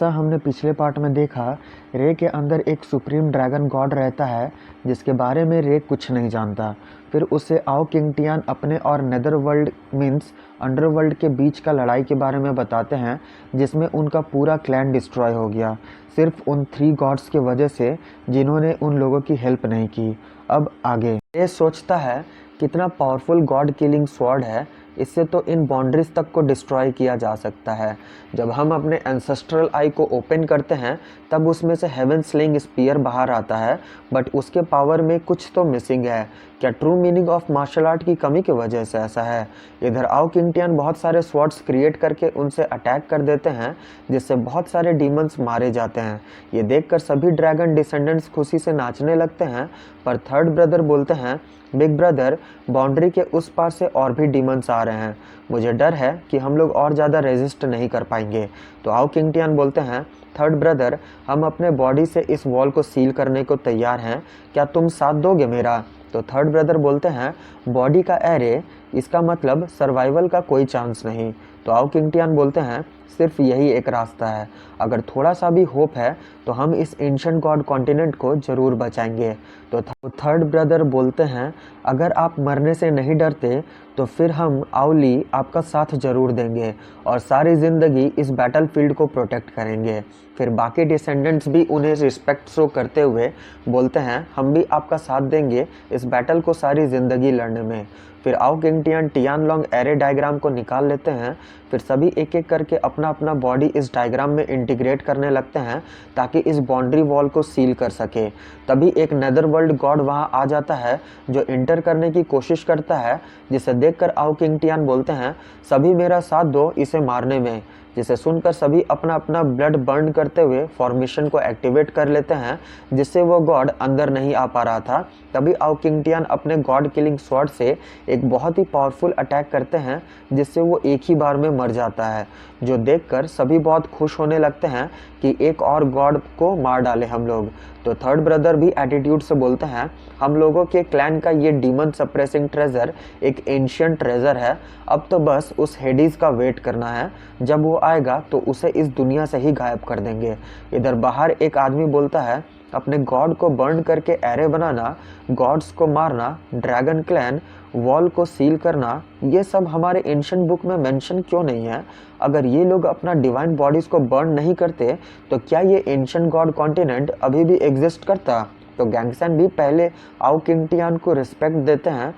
जैसा हमने पिछले पार्ट में देखा, रे के अंदर एक सुप्रीम ड्रैगन गॉड रहता है जिसके बारे में रे कुछ नहीं जानता। फिर उसे आओ किंग टियान अपने और नेदरवर्ल्ड मीन्स अंडरवर्ल्ड के बीच का लड़ाई के बारे में बताते हैं जिसमें उनका पूरा क्लैन डिस्ट्रॉय हो गया, सिर्फ उन 3 गॉड्स की वजह से जिन्होंने उन लोगों की हेल्प नहीं की। अब आगे रे सोचता है कितना पावरफुल गॉड किलिंग स्वॉर्ड है, इससे तो इन बाउंड्रीज तक को डिस्ट्रॉय किया जा सकता है। जब हम अपने एंसेस्ट्रल आई को ओपन करते हैं तब उसमें से हेवन स्लिंग स्पीयर बाहर आता है, बट उसके पावर में कुछ तो मिसिंग है। क्या true meaning of martial art की कमी की वजह से ऐसा है? इधर आओ किंग टियान बहुत सारे स्वॉर्ड्स क्रिएट करके उनसे अटैक कर देते हैं जिससे बहुत सारे डीमंस मारे जाते हैं। ये देखकर सभी ड्रैगन डिसेंडेंट्स खुशी से नाचने लगते हैं, पर थर्ड ब्रदर बोलते हैं, बिग ब्रदर, बाउंड्री के उस पार से और भी डीमंस आ रहे हैं, मुझे डर है कि हम लोग और ज़्यादा रेजिस्ट नहीं कर पाएंगे। तो आओ किंग टियान बोलते हैं, थर्ड ब्रदर, हम अपने बॉडी से इस वॉल को सील करने को तैयार हैं, क्या तुम साथ दोगे मेरा? तो थर्ड ब्रदर बोलते हैं, बॉडी का एरे, इसका मतलब सर्वाइवल का कोई चांस नहीं। तो आओ किंग टियान बोलते हैं, सिर्फ यही एक रास्ता है, अगर थोड़ा सा भी होप है तो हम इस एंशिएंट गॉड कॉन्टिनेंट को ज़रूर बचाएंगे। तो थर्ड ब्रदर बोलते हैं, अगर आप मरने से नहीं डरते तो फिर हम आउली आपका साथ ज़रूर देंगे और सारी ज़िंदगी इस बैटलफील्ड को प्रोटेक्ट करेंगे। फिर बाकी डिसेंडेंट्स भी उन्हें रिस्पेक्ट शो करते हुए बोलते हैं, हम भी आपका साथ देंगे इस बैटल को सारी ज़िंदगी लड़ने में। फिर आओ किंग टियान टियानलोंग एरे डायग्राम को निकाल लेते हैं। फिर सभी एक एक करके अपना अपना बॉडी इस डायग्राम में इंटीग्रेट करने लगते हैं ताकि इस बाउंड्री वॉल को सील कर सके। तभी एक नेदरवर्ल्ड गॉड वहां आ जाता है जो इंटर करने की कोशिश करता है, जिसे देखकर आओ किंग टियान बोलते हैं, सभी मेरा साथ दो इसे मारने में। जिसे सुनकर सभी अपना अपना ब्लड बर्न करते हुए फॉर्मेशन को एक्टिवेट कर लेते हैं, जिससे वो गॉड अंदर नहीं आ पा रहा था। तभी आओ किंग टियान अपने गॉड किलिंग स्वॉर्ड से एक बहुत ही पावरफुल अटैक करते हैं जिससे वो एक ही बार में मर जाता है, जो देखकर सभी बहुत खुश होने लगते हैं कि एक और गॉड को मार डाले हम लोग। तो थर्ड ब्रदर भी एटीट्यूड से बोलते हैं, हम लोगों के क्लैन का ये डीमन सप्रेसिंग ट्रेजर एक एंशिएंट ट्रेजर है, अब तो बस उस हेडीज का वेट करना है, जब वो आएगा तो उसे इस दुनिया से ही गायब कर देंगे। इधर बाहर एक आदमी बोलता है, अपने गॉड को बर्न करके एरे बनाना, गॉड्स को मारना, ड्रैगन क्लैन, वॉल को सील करना, ये सब हमारे एंशिएंट बुक में मेंशन क्यों नहीं है? अगर ये लोग अपना डिवाइन बॉडीज को बर्न नहीं करते तो क्या ये एंशिएंट गॉड कॉन्टिनेंट अभी भी एग्जिस्ट करता? तो गैंगसन भी पहले आओ किंग टियान को रिस्पेक्ट देते हैं,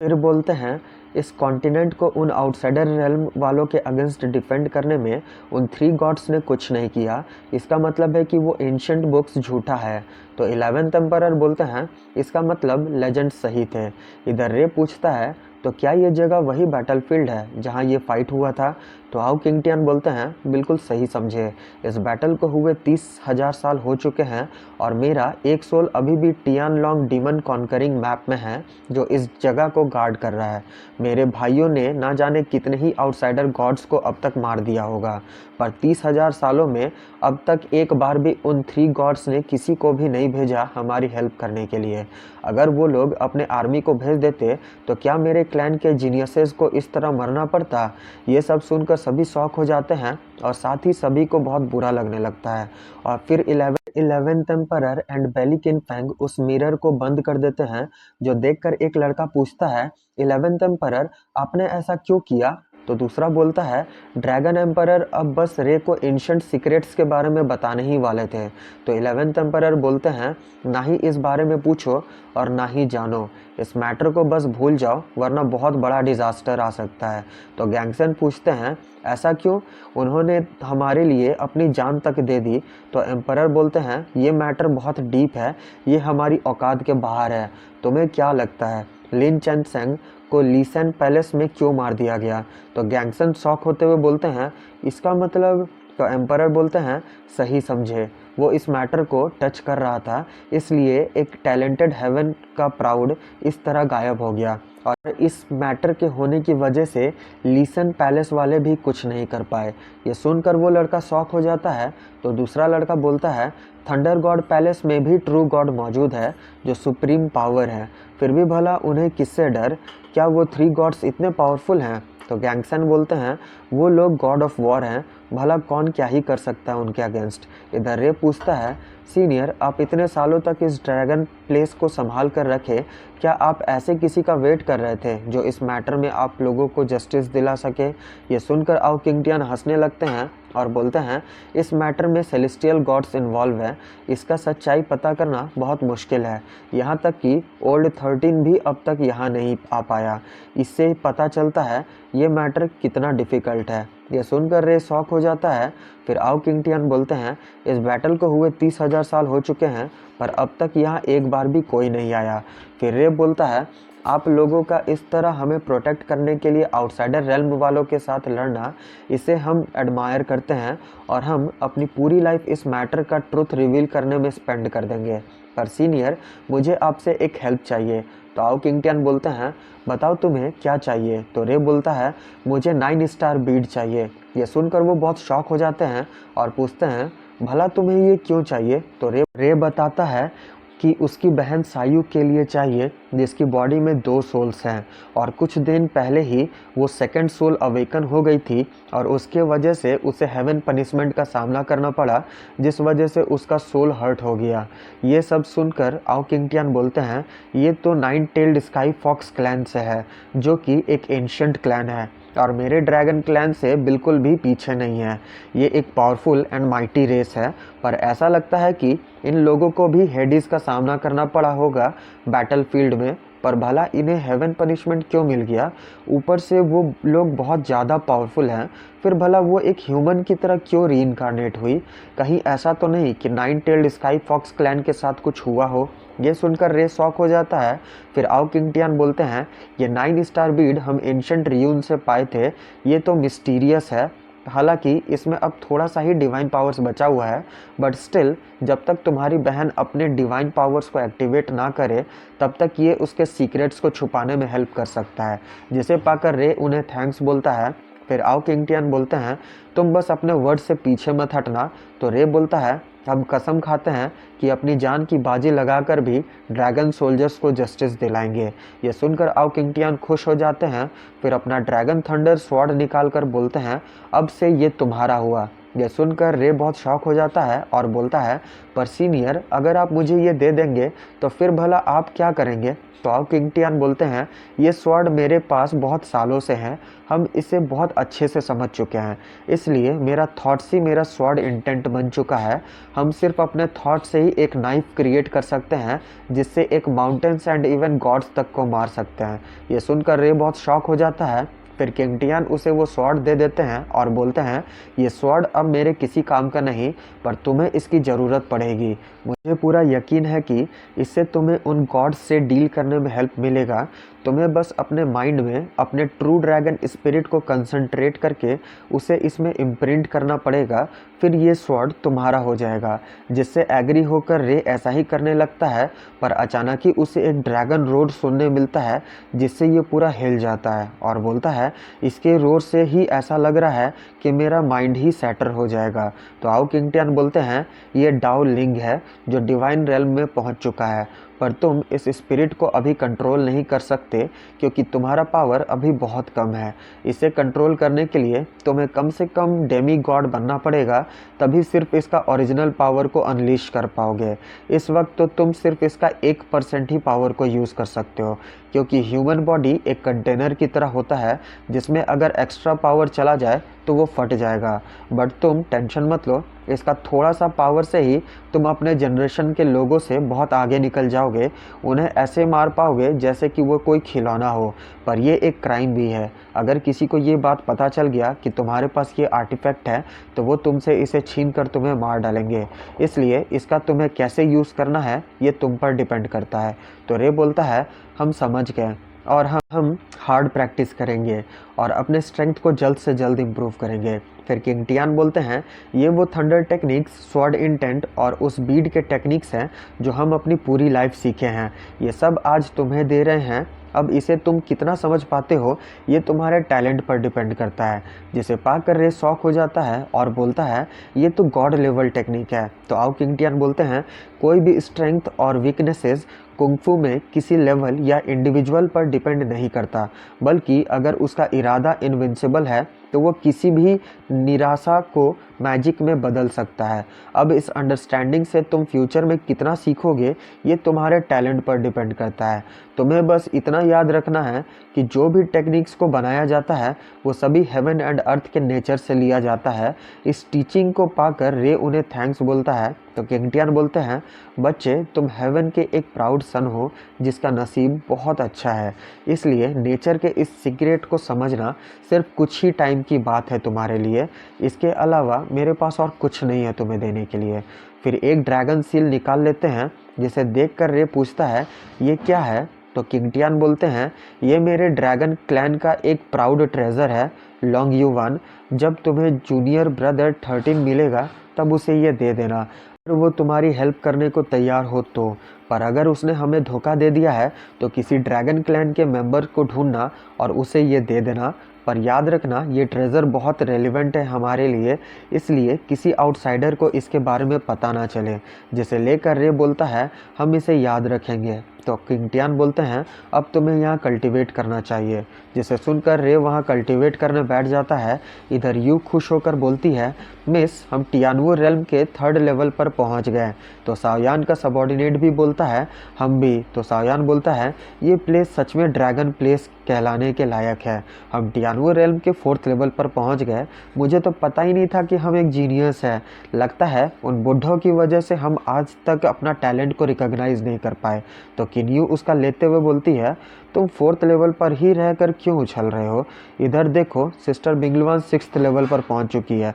फिर बोलते हैं, इस कॉन्टिनेंट को उन आउटसाइडर रेल्म वालों के अगेंस्ट डिफेंड करने में उन 3 गॉड्स ने कुछ नहीं किया, इसका मतलब है कि वो एंशिएंट बुक्स झूठा है। तो 11th एम्परर बोलते हैं, इसका मतलब लेजेंड्स सही थे। इधर रे पूछता है, तो क्या ये जगह वही बैटलफील्ड है जहाँ ये फाइट हुआ था? तो आओ किंग टियान बोलते हैं, बिल्कुल सही समझे, इस बैटल को हुए 30,000 साल हो चुके हैं और मेरा एक सोल अभी भी टियानलोंग डीमन कॉन्करिंग मैप में है जो इस जगह को गार्ड कर रहा है। मेरे भाइयों ने ना जाने कितने ही आउटसाइडर गॉड्स को अब तक मार दिया होगा, पर 30,000 सालों में अब तक एक बार भी उन 3 गॉड्स ने किसी को भी नहीं भेजा हमारी हेल्प करने के लिए। अगर वो लोग अपने आर्मी को भेज देते तो क्या मेरे क्लैन के जीनियसेस को इस तरह मरना पड़ता? ये सब सुनकर सभी शॉक हो जाते हैं और साथ ही सभी को बहुत बुरा लगने लगता है। और फिर 11th एम्परर एंड बेली किन फैंग उस मिरर को बंद कर देते हैं, जो देखकर एक लड़का पूछता है, 11th एम्परर, आपने ऐसा क्यों किया? तो दूसरा बोलता है, ड्रैगन एम्परर अब बस रे को एंशिएंट सीक्रेट्स के बारे में बताने ही वाले थे। तो 11th एम्परर बोलते हैं, ना ही इस बारे में पूछो और ना ही जानो, इस मैटर को बस भूल जाओ वरना बहुत बड़ा डिजास्टर आ सकता है। तो गैंगसन पूछते हैं, ऐसा क्यों? उन्होंने हमारे लिए अपनी जान तक दे दी। तो एम्परर बोलते हैं, ये मैटर बहुत डीप है, ये हमारी औकात के बाहर है। तुम्हें क्या लगता है लिन चेनसेंग को लीसेन पैलेस में क्यों मार दिया गया? तो गैंगसन शॉक होते हुए बोलते हैं, इसका मतलब? तो एम्परर बोलते हैं, सही समझे, वो इस मैटर को टच कर रहा था, इसलिए एक टैलेंटेड हेवन का प्राउड इस तरह गायब हो गया और इस मैटर के होने की वजह से लीसन पैलेस वाले भी कुछ नहीं कर पाए। ये सुनकर वो लड़का शॉक हो जाता है। तो दूसरा लड़का बोलता है, थंडर गॉड पैलेस में भी ट्रू गॉड मौजूद है जो सुप्रीम पावर है, फिर भी भला उन्हें किससे डर? क्या वो 3 गॉड्स इतने पावरफुल हैं? तो गैंगसन बोलते हैं, वो लोग गॉड ऑफ वॉर हैं, भला कौन क्या ही कर सकता है उनके अगेंस्ट। इधर रे पूछता है, सीनियर आप इतने सालों तक इस ड्रैगन प्लेस को संभाल कर रखे, क्या आप ऐसे किसी का वेट कर रहे थे जो इस मैटर में आप लोगों को जस्टिस दिला सके। ये सुनकर आओ किंगटियन हंसने लगते हैं और बोलते हैं, इस मैटर में सेलेस्टियल गॉड्स इन्वॉल्व है, इसका सच्चाई पता करना बहुत मुश्किल है। यहाँ तक कि ओल्ड 13 भी अब तक यहाँ नहीं आ पाया। इससे पता चलता है ये मैटर कितना डिफ़िकल्ट है। ये सुनकर रे शॉक हो जाता है। फिर आओ किंगटियन बोलते हैं, इस बैटल को हुए 30,000 साल हो चुके हैं, पर अब तक यहाँ एक बार भी कोई नहीं आया। फिर रे बोलता है, आप लोगों का इस तरह हमें प्रोटेक्ट करने के लिए आउटसाइडर रेल्म वालों के साथ लड़ना, इसे हम एडमायर करते हैं और हम अपनी पूरी लाइफ इस मैटर का ट्रुथ रिवील करने में स्पेंड कर देंगे। पर सीनियर मुझे आपसे एक हेल्प चाहिए। तो आओ किंगटियन बोलते हैं, बताओ तुम्हें क्या चाहिए। तो रे बोलता है, मुझे 9 स्टार बीड चाहिए। ये सुनकर वो बहुत शॉक हो जाते हैं और पूछते हैं, भला तुम्हें ये क्यों चाहिए। तो रे बताता है कि उसकी बहन सायु के लिए चाहिए, जिसकी बॉडी में 2 सोल्स हैं और कुछ दिन पहले ही वो सेकंड सोल अवेकन हो गई थी और उसके वजह से उसे हेवन पनिशमेंट का सामना करना पड़ा, जिस वजह से उसका सोल हर्ट हो गया। ये सब सुनकर आओ किंगटियन बोलते हैं, ये तो 9 टेल्ड स्काई फॉक्स क्लैन से है, जो कि एक एंशिएंट क्लैन है और मेरे ड्रैगन क्लैन से बिल्कुल भी पीछे नहीं है। ये एक पावरफुल एंड माइटी रेस है, पर ऐसा लगता है कि इन लोगों को भी हेडिस का सामना करना पड़ा होगा बैटलफील्ड में, पर भला इन्हें हेवन पनिशमेंट क्यों मिल गया। ऊपर से वो लोग बहुत ज़्यादा पावरफुल हैं, फिर भला वो एक ह्यूमन की तरह क्यों रीइंकार्नेट हुई। कहीं ऐसा तो नहीं कि 9 टेल्ड स्काई फॉक्स क्लैन के साथ कुछ हुआ हो। ये सुनकर रे शॉक हो जाता है। फिर आओ किंगटियन बोलते हैं, ये 9 स्टार बीड हम एंशिएंट रियून से पाए थे, ये तो मिस्टीरियस है। हालांकि इसमें अब थोड़ा सा ही डिवाइन पावर्स बचा हुआ है, बट स्टिल जब तक तुम्हारी बहन अपने डिवाइन पावर्स को एक्टिवेट ना करे, तब तक ये उसके सीक्रेट्स को छुपाने में हेल्प कर सकता है। जिसे पाकर रे उन्हें थैंक्स बोलता है। फिर आओ किंगटियन बोलते हैं, तुम बस अपने वर्ड से पीछे मत हटना। तो रे बोलता है, हम कसम खाते हैं कि अपनी जान की बाजी लगाकर भी ड्रैगन सोल्जर्स को जस्टिस दिलाएंगे। ये सुनकर आओ किंगटियन खुश हो जाते हैं। फिर अपना ड्रैगन थंडर स्वॉर्ड निकाल कर बोलते हैं, अब से ये तुम्हारा हुआ। यह सुनकर रे बहुत शॉक हो जाता है और बोलता है, पर सीनियर अगर आप मुझे ये दे देंगे तो फिर भला आप क्या करेंगे। तो आओ किंगटियन बोलते हैं, ये स्वॉर्ड मेरे पास बहुत सालों से है, हम इसे बहुत अच्छे से समझ चुके हैं, इसलिए मेरा थॉट्स ही मेरा स्वॉर्ड इंटेंट बन चुका है। हम सिर्फ अपने थॉट से ही एक नाइफ क्रिएट कर सकते हैं, जिससे एक माउंटेन्स एंड इवन गॉड्स तक को मार सकते हैं। ये सुनकर रे बहुत शॉक हो जाता है। फिर किंगटियन उसे वो स्वॉर्ड दे देते हैं और बोलते हैं, ये स्वॉर्ड अब मेरे किसी काम का नहीं, पर तुम्हें इसकी ज़रूरत पड़ेगी। मुझे पूरा यकीन है कि इससे तुम्हें उन गॉड्स से डील करने में हेल्प मिलेगा। तुम्हें बस अपने माइंड में अपने ट्रू ड्रैगन स्पिरिट को कंसंट्रेट करके उसे इसमें इम्प्रिंट करना पड़ेगा, फिर ये स्वॉर्ड तुम्हारा हो जाएगा। जिससे एग्री होकर रे ऐसा ही करने लगता है, पर अचानक ही उसे एक ड्रैगन रोड सुनने मिलता है, जिससे ये पूरा हिल जाता है और बोलता है, इसके रोड से ही ऐसा लग रहा है कि मेरा माइंड ही सेटर हो जाएगा। तो आओ किंगटियन बोलते हैं, ये डाओ लिंग है जो डिवाइन रेल्म में पहुंच चुका है, पर तुम इस स्पिरिट को अभी कंट्रोल नहीं कर सकते क्योंकि तुम्हारा पावर अभी बहुत कम है। इसे कंट्रोल करने के लिए तुम्हें कम से कम डेमी गॉड बनना पड़ेगा, तभी सिर्फ इसका ओरिजिनल पावर को अनलीश कर पाओगे। इस वक्त तो तुम सिर्फ इसका 1% ही पावर को यूज़ कर सकते हो, क्योंकि ह्यूमन बॉडी एक कंटेनर की तरह होता है जिसमें अगर एक्स्ट्रा पावर चला जाए तो वो फट जाएगा। बट तुम टेंशन मत लो, इसका थोड़ा सा पावर से ही तुम अपने जनरेशन के लोगों से बहुत आगे निकल जाओगे, उन्हें ऐसे मार पाओगे जैसे कि वो कोई खिलौना हो। पर ये एक क्राइम भी है, अगर किसी को ये बात पता चल गया कि तुम्हारे पास ये आर्टिफैक्ट है तो वो तुमसे इसे छीन कर तुम्हें मार डालेंगे। इसलिए इसका तुम्हें कैसे यूज़ करना है ये तुम पर डिपेंड करता है। तो रे बोलता है, हम समझ गए और हम हार्ड प्रैक्टिस करेंगे और अपने स्ट्रेंथ को जल्द से जल्द इम्प्रूव करेंगे। फिर किंगटियन बोलते हैं, ये वो थंडर टेक्निक्स, स्वॉर्ड इंटेंट और उस बीड के टेक्निक्स हैं जो हम अपनी पूरी लाइफ सीखे हैं। ये सब आज तुम्हें दे रहे हैं, अब इसे तुम कितना समझ पाते हो ये तुम्हारे टैलेंट पर डिपेंड करता है। जिसे पाकर रे शॉक हो जाता है और बोलता है, ये तो गॉड लेवल टेक्निक है। तो आओ किंगटियन बोलते हैं, कोई भी स्ट्रेंथ और वीकनेसेस कुंगफू में किसी लेवल या इंडिविजुअल पर डिपेंड नहीं करता, बल्कि अगर उसका इरादा इनविंसिबल है तो वो किसी भी निराशा को मैजिक में बदल सकता है। अब इस अंडरस्टैंडिंग से तुम फ्यूचर में कितना सीखोगे ये तुम्हारे टैलेंट पर डिपेंड करता है। तुम्हें बस इतना याद रखना है कि जो भी टेक्निक्स को बनाया जाता है वो सभी हेवन एंड अर्थ के नेचर से लिया जाता है। इस टीचिंग को पाकर रे उन्हें थैंक्स बोलता है तो किंगटियान बोलते हैं, बच्चे तुम हेवन के एक प्राउड सन हो जिसका नसीब बहुत अच्छा है। इसलिए नेचर के इस सीक्रेट को समझना सिर्फ कुछ ही टाइम की बात है तुम्हारे लिए। इसके अलावा मेरे पास और कुछ नहीं है तुम्हें देने के लिए। फिर एक ड्रैगन सील निकाल लेते हैं जिसे देखकर रे पूछता है, ये क्या है? तो किंगटियान बोलते हैं, ये मेरे ड्रैगन क्लैन का एक प्राउड ट्रेजर है लॉन्ग यू वन। जब तुम्हें जूनियर ब्रदर 13 मिलेगा तब उसे ये दे देना, अगर वो तुम्हारी हेल्प करने को तैयार हो तो। पर अगर उसने हमें धोखा दे दिया है तो किसी ड्रैगन क्लैन के मेंबर को ढूंढना और उसे ये दे देना। पर याद रखना ये ट्रेजर बहुत रेलिवेंट है हमारे लिए, इसलिए किसी आउटसाइडर को इसके बारे में पता ना चले। जिसे लेकर रे बोलता है, हम इसे याद रखेंगे। तो किंगटियान बोलते हैं, अब तुम्हें यहाँ कल्टीवेट करना चाहिए। जिसे सुनकर रे वहाँ कल्टीवेट करने बैठ जाता है। इधर यू खुश होकर बोलती है, मिस हम टियानवो रेल्म के 3rd लेवल पर पहुँच गए। तो साओयान का सबॉर्डिनेट भी बोलता है, हम भी। तो साओयान बोलता है, ये प्लेस सच में ड्रैगन प्लेस कहलाने के लायक है। हम टियानवो रेल्म के 4th लेवल पर पहुँच गए। मुझे तो पता ही नहीं था कि हम एक जीनियस है। लगता है उन बुढ़ों की वजह से हम आज तक अपना टैलेंट को रिकॉग्नाइज नहीं कर पाए। तो किन्यू उसका लेते हुए बोलती है, तुम 4th लेवल पर ही रहकर क्यों उछल रहे हो? इधर देखो सिस्टर बिंगलवान 6th लेवल पर पहुंच चुकी है।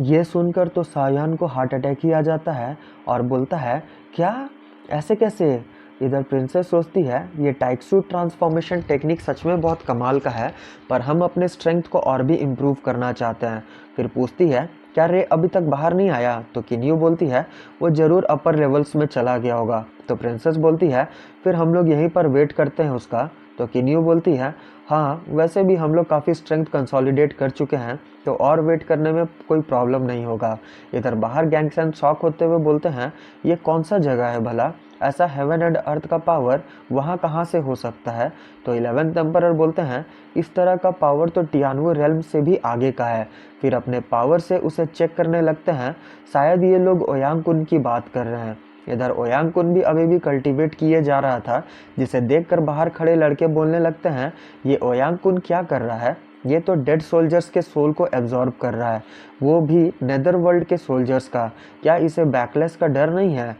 ये सुनकर तो सायान को हार्ट अटैक ही आ जाता है और बोलता है, क्या? ऐसे कैसे? इधर प्रिंसेस सोचती है, ये टाइक्सू ट्रांसफॉर्मेशन टेक्निक सच में बहुत कमाल का है, पर हम अपने स्ट्रेंथ को और भी इम्प्रूव करना चाहते हैं। फिर पूछती है, क्या रे अभी तक बाहर नहीं आया? तो किन्यू बोलती है, वो ज़रूर अपर लेवल्स में चला गया होगा। तो प्रिंसेस बोलती है, फिर हम लोग यहीं पर वेट करते हैं उसका। तो किन्यू बोलती है, हाँ वैसे भी हम लोग काफ़ी स्ट्रेंथ कंसोलिडेट कर चुके हैं, तो और वेट करने में कोई प्रॉब्लम नहीं होगा। इधर बाहर गैंग्सन शॉक होते हुए बोलते हैं, ये कौन सा जगह है भला? ऐसा हेवन एंड अर्थ का पावर वहाँ कहाँ से हो सकता है? तो 11th एम्परर बोलते हैं, इस तरह का पावर तो टियानवो रेल्म से भी आगे का है। फिर अपने पावर से उसे चेक करने लगते हैं। शायद ये लोग ओयांग कुन की बात कर रहे हैं। इधर ओयांग कुन भी अभी भी कल्टीवेट किए जा रहा था, जिसे देखकर बाहर खड़े लड़के बोलने लगते हैं, ये ओयांग कुन क्या कर रहा है? ये तो डेड सोल्जर्स के सोल को एब्जॉर्ब कर रहा है, वो भी नेदर वर्ल्ड के सोल्जर्स का। क्या इसे बैकलेस का डर नहीं है?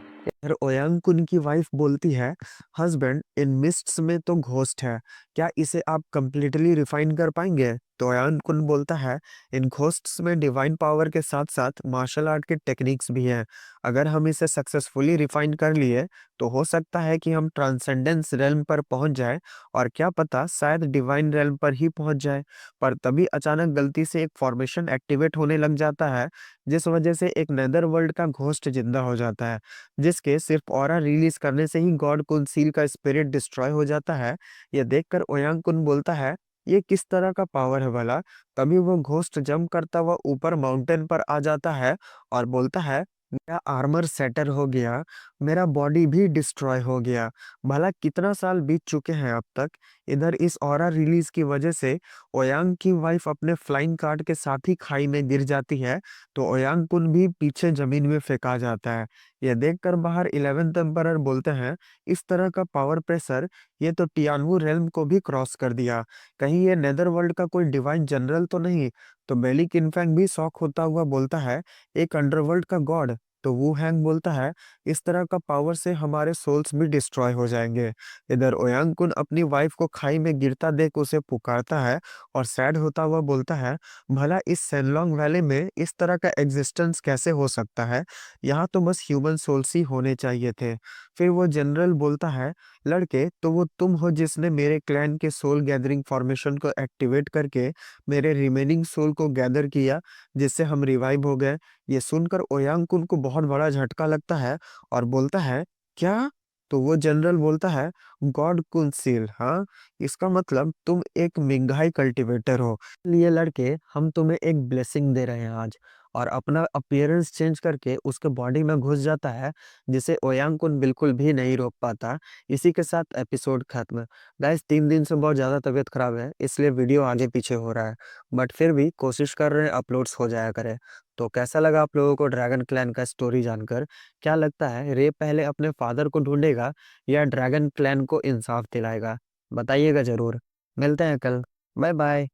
फिर ओयांग कुन की वाइफ बोलती है, हस्बैंड इन मिस्ट्स में तो घोस्ट है, क्या इसे आप कंप्लीटली रिफाइन कर पाएंगे? तो ओयांग कुन बोलता है, इन घोस्ट्स में डिवाइन पावर के साथ साथ मार्शल आर्ट के टेक्निक्स भी हैं। अगर हम इसे सक्सेसफुली रिफाइन कर लिए तो हो सकता है कि हम ट्रांसेंडेंस रेल्म पर पहुंच जाए, और क्या पता शायद डिवाइन रेल्म पर ही पहुंच जाए। पर तभी अचानक गलती से एक फॉर्मेशन एक्टिवेट होने लग जाता है, जिस वजह से एक नेदर वर्ल्ड का घोस्ट जिंदा हो जाता है, जिसके सिर्फ ऑरा रिलीज करने से ही गॉड कुन सील का स्पिरिट डिस्ट्रॉय हो जाता है। यह देखकर ओयांग कुन बोलता है, ये किस तरह का पावर है भला? तभी वो घोस्ट जंप करता हुआ ऊपर माउंटेन पर आ जाता है और बोलता है, मेरा आर्मर सेटर हो गया, मेरा बॉडी भी डिस्ट्रॉय हो गया। भला कितना साल बीत चुके हैं अब तक? इधर इस ऑरा रिलीज की वजह से ओयांग की वाइफ अपने फ्लाइंग कार्ड के साथ ही खाई में गिर जाती है, तो ओयांग कुन भी पीछे जमीन में फेंका जाता है। यह देखकर बाहर 11th एम्परर बोलते हैं, इस तरह का पावर प्रेशर, ये तो टियानवू रेल्म को भी क्रॉस कर दिया। कहीं ये नेदर वर्ल्ड का कोई डिवाइन जनरल तो नहीं? तो बेली किनफैंग भी शॉक होता हुआ बोलता है, एक अंडरवर्ल्ड का गॉड? तो वू हैंग बोलता है, इस तरह का पावर से हमारे सोल्स भी डिस्ट्रॉय हो जाएंगे। इधर ओयांग कुन अपनी वाइफ को खाई में गिरता देख उसे पुकारता है और सैड होता हुआ बोलता है, भला इस सेनलोंग वैली में इस तरह का एग्जिस्टेंस कैसे हो सकता है? यहाँ तो बस ह्यूमन सोल्स ही होने चाहिए थे। फिर वो जनरल बोलता है, लड़के तो वो तुम हो जिसने मेरे क्लैन के सोल गैदरिंग फॉर्मेशन को एक्टिवेट करके मेरे रिमेनिंग सोल को गैदर किया, जिससे हम रिवाइव हो गए। ये सुनकर ओयांग कुन को बहुत बड़ा झटका लगता है और बोलता है, क्या? तो वो जनरल बोलता है, गॉड कुन सील, हाँ, इसका मतलब तुम एक मिंगाई कल्टीवेटर हो। लिए लड़के हम तुम्हें एक ब्लेसिंग दे रहे हैं आज, और अपना अपीयरेंस चेंज करके उसके बॉडी में घुस जाता है, जिसे ओयांग कुन बिल्कुल भी नहीं रोक पाता। इसी के साथ एपिसोड खत्म। गाइस 3 दिन से बहुत ज़्यादा तबीयत खराब है, इसलिए वीडियो आगे पीछे हो रहा है, बट फिर भी कोशिश कर रहे हैं अपलोड्स हो जाया करे। तो कैसा लगा आप लोगों को ड्रैगन क्लैन का स्टोरी जानकर? क्या लगता है रे पहले अपने फादर को ढूंढेगा या ड्रैगन क्लैन को इंसाफ दिलाएगा? बताइएगा ज़रूर। मिलते हैं कल। Bye bye.